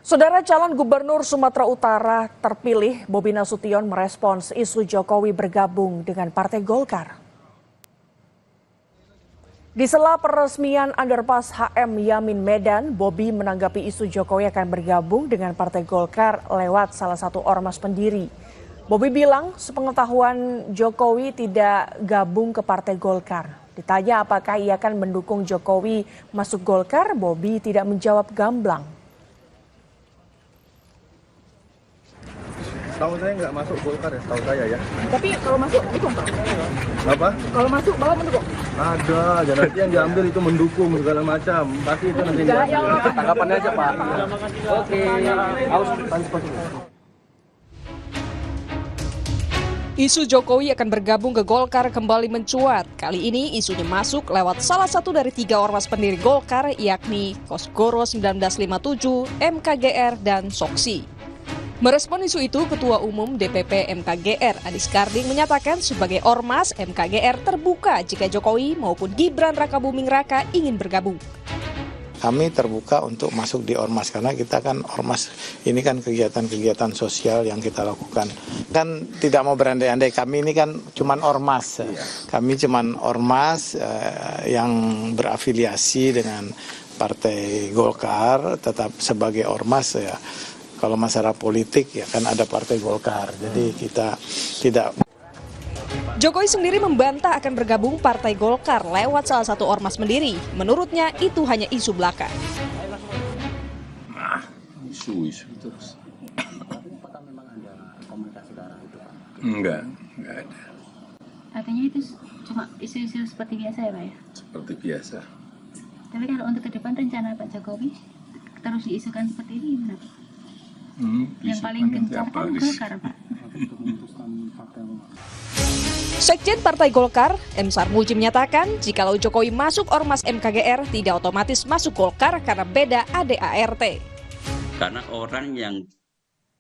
Saudara calon gubernur Sumatera Utara terpilih Bobi Nasution merespons isu Jokowi bergabung dengan Partai Golkar. Di sela peresmian underpass HM Yamin Medan, Bobi menanggapi isu Jokowi akan bergabung dengan Partai Golkar lewat salah satu ormas pendiri. Bobi bilang sepengetahuan Jokowi tidak gabung ke Partai Golkar. Ditanya apakah ia akan mendukung Jokowi masuk Golkar, Bobi tidak menjawab gamblang. Tahu saya nggak masuk Golkar ya, tahu saya ya. Tapi kalau masuk dukung Pak? Apa? Kalau masuk Bapak mendukung? Ada, dan nanti yang diambil itu mendukung segala macam. Pasti itu nanti diambil. Tanggapannya aja Pak. Oke, harus transport. Isu Jokowi akan bergabung ke Golkar kembali mencuat. Kali ini isunya masuk lewat salah satu dari 3 ormas pendiri Golkar, yakni Kosgoro 1957, MKGR, dan Soksi. Merespon isu itu, Ketua Umum DPP MKGR Adis Karding menyatakan sebagai ormas MKGR terbuka jika Jokowi maupun Gibran Rakabuming Raka ingin bergabung. Kami terbuka untuk masuk di ormas karena kita kan ormas ini kan kegiatan-kegiatan sosial yang kita lakukan. Kan tidak mau berandai-andai, kami ini kan cuman ormas. Kami cuman ormas yang berafiliasi dengan Partai Golkar, tetap sebagai ormas ya. Kalau masalah politik ya kan ada Partai Golkar, jadi kita tidak. Jokowi sendiri membantah akan bergabung Partai Golkar lewat salah satu ormas pendiri. Menurutnya itu hanya isu belaka. Isu terus. Apakah memang ada komunikasi ke arah itu Pak? Enggak ada. Artinya itu cuma isu-isu seperti biasa ya Pak ya? Seperti biasa. Tapi kalau untuk ke depan rencana Pak Jokowi terus diisukan seperti ini gimana Pak? Yang paling kencang kan Golkar Pak. Sekjen Partai Golkar, M. Sarmuji menyatakan jikalau Jokowi masuk ormas MKGR tidak otomatis masuk Golkar karena beda ADART. Karena orang yang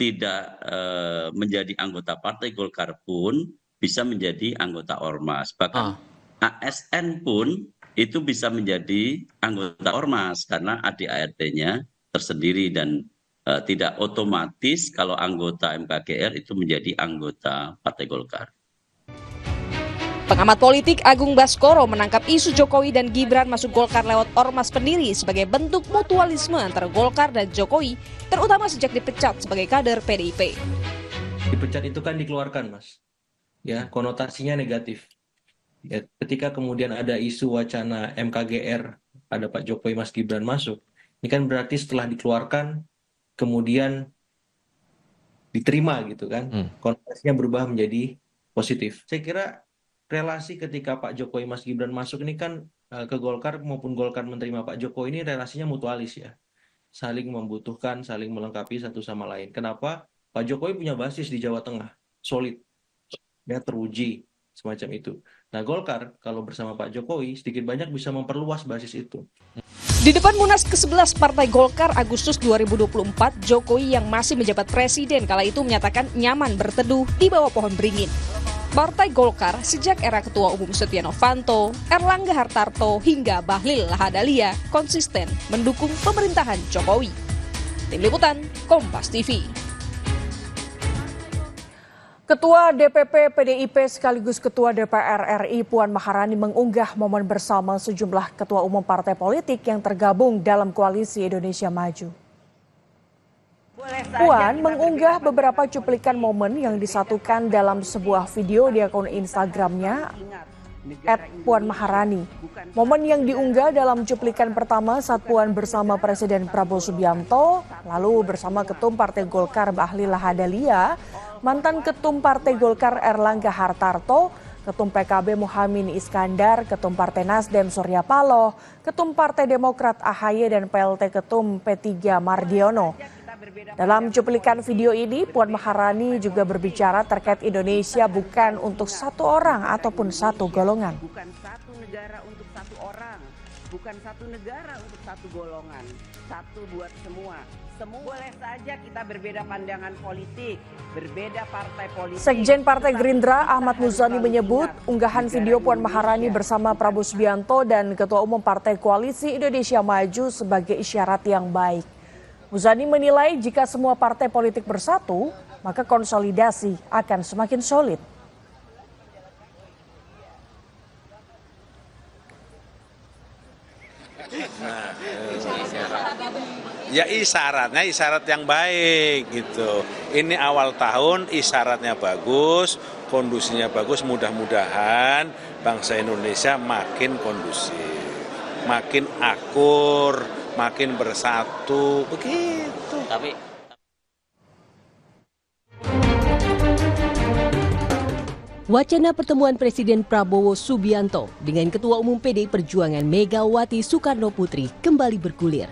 tidak menjadi anggota Partai Golkar pun bisa menjadi anggota ormas. Bahkan ASN pun itu bisa menjadi anggota ormas karena ADART-nya tersendiri dan tidak otomatis kalau anggota MKGR itu menjadi anggota Partai Golkar. Pengamat politik Agung Baskoro menangkap isu Jokowi dan Gibran masuk Golkar lewat ormas pendiri sebagai bentuk mutualisme antara Golkar dan Jokowi, terutama sejak dipecat sebagai kader PDIP. Dipecat itu kan dikeluarkan, Mas. Ya, konotasinya negatif. Ya, ketika kemudian ada isu wacana MKGR, ada Pak Jokowi, Mas Gibran masuk, ini kan berarti setelah dikeluarkan kemudian diterima gitu kan, konotasinya berubah menjadi positif. Saya kira relasi ketika Pak Jokowi Mas Gibran masuk ini kan ke Golkar maupun Golkar menerima Pak Jokowi ini relasinya mutualis ya, saling membutuhkan, saling melengkapi satu sama lain. Kenapa? Pak Jokowi punya basis di Jawa Tengah, solid, ya teruji semacam itu. Nah Golkar kalau bersama Pak Jokowi sedikit banyak bisa memperluas basis itu. Di depan Munas ke-11 Partai Golkar Agustus 2024, Jokowi yang masih menjabat presiden kala itu menyatakan nyaman berteduh di bawah pohon beringin. Partai Golkar sejak era Ketua Umum Setia Novanto, Erlangga Hartarto hingga Bahlil Lahadalia konsisten mendukung pemerintahan Jokowi. Tim Liputan, Kompas TV. Ketua DPP PDIP sekaligus Ketua DPR RI Puan Maharani mengunggah momen bersama sejumlah ketua umum partai politik yang tergabung dalam Koalisi Indonesia Maju. Puan mengunggah beberapa cuplikan momen yang disatukan dalam sebuah video di akun Instagramnya @puanmaharani. Momen yang diunggah dalam cuplikan pertama saat Puan bersama Presiden Prabowo Subianto, lalu bersama Ketum Partai Golkar Bahlil Lahadalia, mantan Ketum Partai Golkar Erlangga Hartarto, Ketum PKB Muhaimin Iskandar, Ketum Partai Nasdem Surya Paloh, Ketum Partai Demokrat AHY dan PLT Ketum P3 Mardiono. Dalam cuplikan video ini, Puan Maharani juga berbicara terkait Indonesia bukan untuk satu orang ataupun satu golongan. Bukan satu negara untuk satu orang, bukan satu negara untuk satu golongan, satu buat semua. Boleh saja kita berbeda pandangan politik, berbeda partai politik. Sekjen Partai Gerindra Ahmad Muzani menyebut unggahan video Puan Maharani bersama Prabowo Subianto dan Ketua Umum Partai Koalisi Indonesia Maju sebagai isyarat yang baik. Muzani menilai jika semua partai politik bersatu, maka konsolidasi akan semakin solid. Ya isyarat yang baik gitu. Ini awal tahun isyaratnya bagus, kondisinya bagus, mudah-mudahan bangsa Indonesia makin kondusif, makin akur, makin bersatu, begitu. Wacana pertemuan Presiden Prabowo Subianto dengan Ketua Umum PDI Perjuangan Megawati Soekarno Putri kembali bergulir.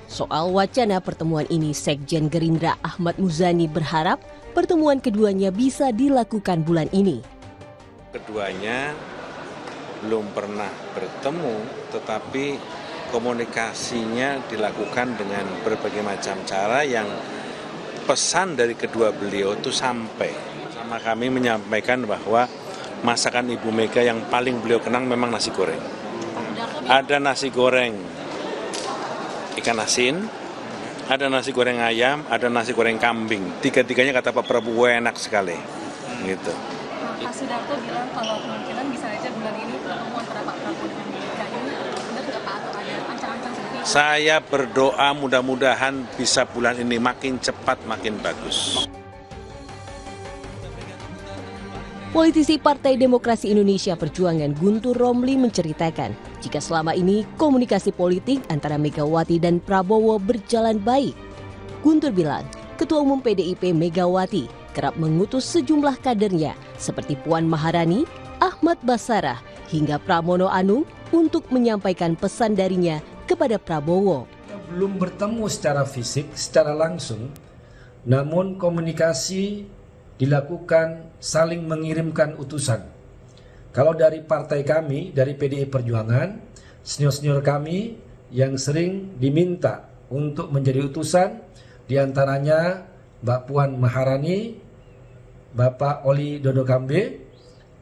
Soal wacana pertemuan ini, Sekjen Gerindra Ahmad Muzani berharap pertemuan keduanya bisa dilakukan bulan ini. Keduanya belum pernah bertemu, tetapi komunikasinya dilakukan dengan berbagai macam cara yang pesan dari kedua beliau itu sampai. Sama kami menyampaikan bahwa masakan Ibu Mega yang paling beliau kenang memang nasi goreng. Ada nasi goreng ikan asin, ada nasi goreng ayam, ada nasi goreng kambing. Tiga-tiganya kata Pak Prabowo enak sekali. Gitu. Pak Sudarto bilang kalau kemungkinan bisa aja bulan ini pertemuan antara Pak Prabowo dengan Mega ini, benar nggak Pak, atau ada ancang-ancang seperti itu? Saya berdoa mudah-mudahan bisa bulan ini makin cepat makin bagus. Politisi Partai Demokrasi Indonesia Perjuangan Guntur Romli menceritakan jika selama ini komunikasi politik antara Megawati dan Prabowo berjalan baik. Guntur bilang, Ketua Umum PDIP Megawati kerap mengutus sejumlah kadernya seperti Puan Maharani, Ahmad Basarah, hingga Pramono Anung untuk menyampaikan pesan darinya kepada Prabowo. Belum bertemu secara fisik, secara langsung, namun komunikasi dilakukan saling mengirimkan utusan. Kalau dari partai kami, dari PDI Perjuangan, senior-senior kami yang sering diminta untuk menjadi utusan, diantaranya Mbak Puan Maharani, Bapak Oli Dodo Kambe,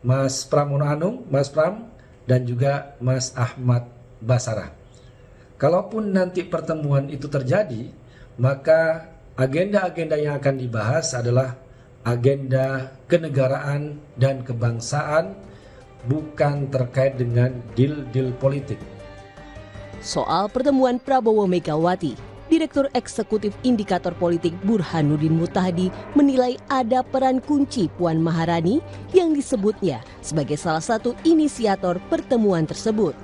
Mas Pramono Anung, Mas Pram, dan juga Mas Ahmad Basarah. Kalaupun nanti pertemuan itu terjadi, maka agenda-agenda yang akan dibahas adalah agenda kenegaraan dan kebangsaan, bukan terkait dengan deal-deal politik. Soal pertemuan Prabowo Megawati, Direktur Eksekutif Indikator Politik Burhanuddin Mutahdi menilai ada peran kunci Puan Maharani yang disebutnya sebagai salah satu inisiator pertemuan tersebut.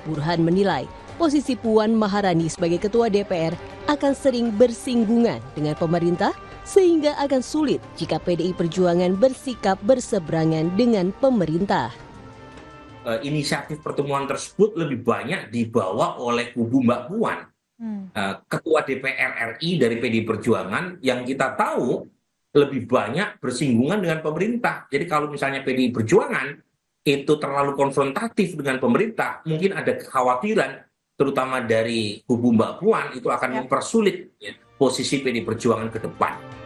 Burhan menilai posisi Puan Maharani sebagai Ketua DPR akan sering bersinggungan dengan pemerintah, sehingga akan sulit jika PDI Perjuangan bersikap berseberangan dengan pemerintah. Inisiatif pertemuan tersebut lebih banyak dibawa oleh kubu Mbak Puan, Ketua DPR RI dari PDI Perjuangan, yang kita tahu lebih banyak bersinggungan dengan pemerintah. Jadi kalau misalnya PDI Perjuangan itu terlalu konfrontatif dengan pemerintah, mungkin ada kekhawatiran terutama dari kubu Mbak Puan itu akan mempersulit posisi PDI Perjuangan ke depan.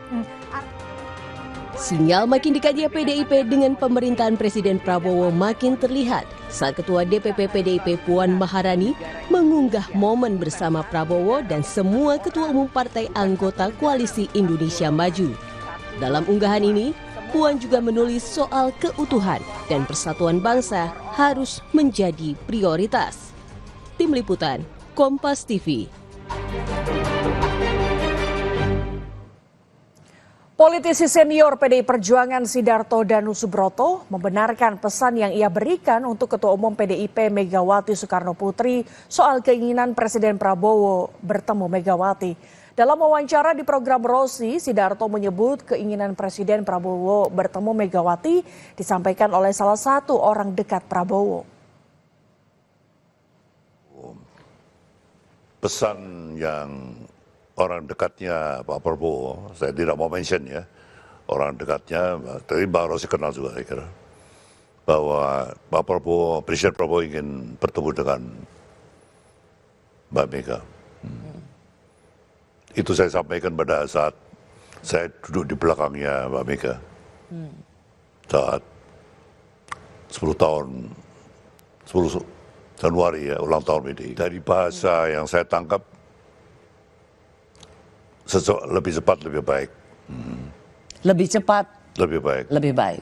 Sinyal makin dekatnya PDIP dengan pemerintahan Presiden Prabowo makin terlihat saat Ketua DPP PDIP Puan Maharani mengunggah momen bersama Prabowo dan semua ketua umum partai anggota Koalisi Indonesia Maju. Dalam unggahan ini, Puan juga menulis soal keutuhan dan persatuan bangsa harus menjadi prioritas. Tim Liputan, Kompas TV. Politisi senior PDI Perjuangan Sidarto Danusubroto membenarkan pesan yang ia berikan untuk Ketua Umum PDIP Megawati Soekarno Putri soal keinginan Presiden Prabowo bertemu Megawati. Dalam wawancara di program Rosi, Sidarto menyebut keinginan Presiden Prabowo bertemu Megawati disampaikan oleh salah satu orang dekat Prabowo. Pesan yang orang dekatnya Pak Prabowo, saya tidak mau mention ya, orang dekatnya, tadi Bang Rosi kenal juga saya kira, bahwa Pak Prabowo, Presiden Prabowo ingin bertemu dengan Mbak Mega. Itu saya sampaikan pada saat saya duduk di belakangnya Mbak Mega. Saat 10 Januari ya, ulang tahun PDI. Dari bahasa yang saya tangkap, lebih cepat lebih baik. Lebih cepat lebih baik. lebih baik.